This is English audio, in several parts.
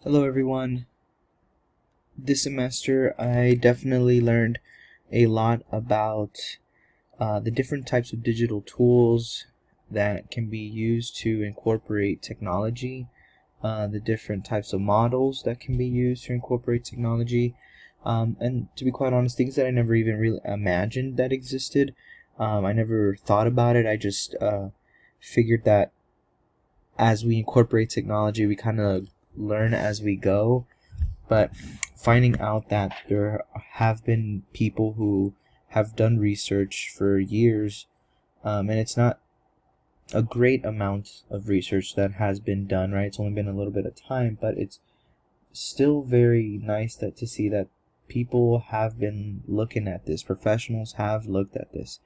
Hello everyone. This semester I definitely learned a lot about the different types of digital tools that can be used to incorporate technology, the different types of models that can be used to incorporate technology, and to be quite honest, things that I never even really imagined that existed. I never thought about it. I just figured that as we incorporate technology, we kind of learn as we go. But finding out that there have been people who have done research for years, and it's not a great amount of research that has been done, right? It's only been a little bit of time, but it's still very nice to see that people have been looking at this. Professionals have looked at this.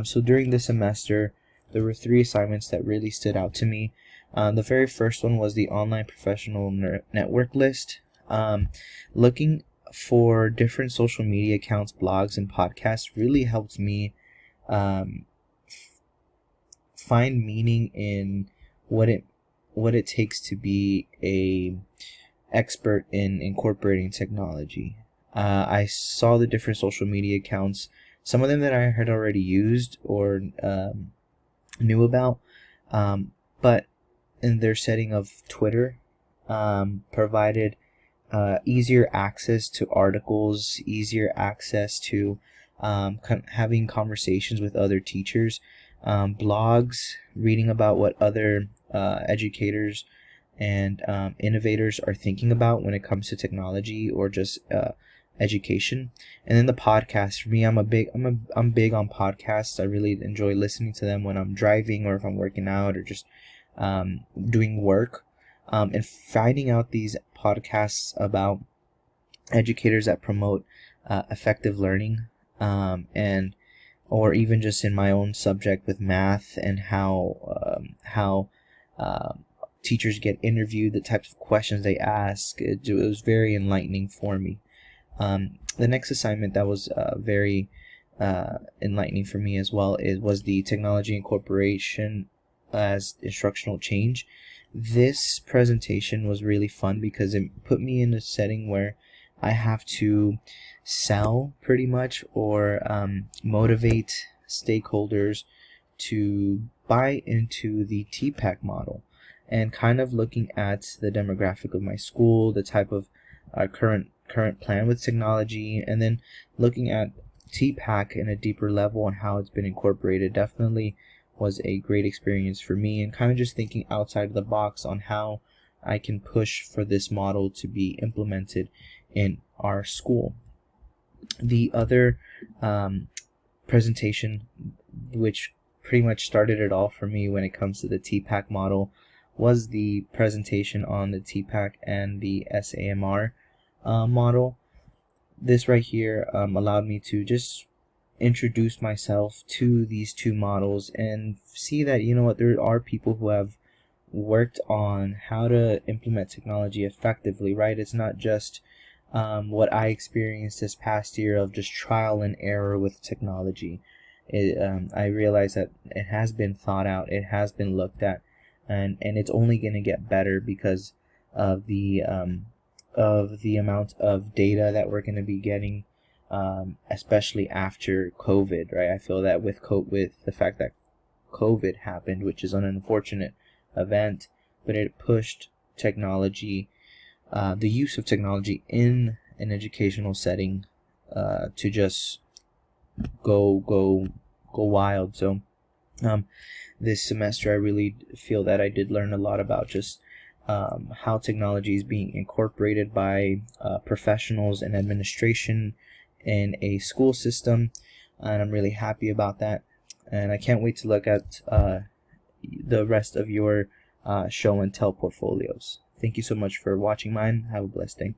So during the semester, there were three assignments that really stood out to me. The very first one was the online professional network list. Looking for different social media accounts, blogs, and podcasts really helped me find meaning in what it takes to be a expert in incorporating technology. I saw the different social media accounts, some of them that I had already used or knew about, but in their setting of Twitter, provided easier access to articles, easier access to having conversations with other teachers, blogs, reading about what other educators and innovators are thinking about when it comes to technology or just education. And then the podcast, for me, I'm big on podcasts. I really enjoy listening to them when I'm driving or if I'm working out or just doing work, and finding out these podcasts about educators that promote effective learning, and or even just in my own subject with math and how teachers get interviewed, the types of questions they ask. It was very enlightening for me. The next assignment that was very enlightening for me as well was the technology incorporation as instructional change. This presentation was really fun because it put me in a setting where I have to sell pretty much or motivate stakeholders to buy into the TPAC model, and kind of looking at the demographic of my school, the type of current plan with technology, and then looking at TPAC in a deeper level and how it's been incorporated definitely was a great experience for me, and kind of just thinking outside of the box on how I can push for this model to be implemented in our school. The other presentation, which pretty much started it all for me when it comes to the TPAC model, was the presentation on the TPAC and the SAMR model. This right here allowed me to just introduce myself to these two models and see that, you know what, there are people who have worked on how to implement technology effectively, right? It's not just what I experienced this past year of just trial and error with technology. I realize that it has been thought out, it has been looked at, and it's only going to get better because of the amount of data that we're going to be getting, especially after COVID, right? I feel that with the fact that COVID happened, which is an unfortunate event, but it pushed technology, the use of technology in an educational setting, to just go wild. So this semester I really feel that I did learn a lot about just how technology is being incorporated by professionals and administration in a school system, and I'm really happy about that, and I can't wait to look at the rest of your show and tell portfolios. Thank you so much for watching mine. Have a blessed day.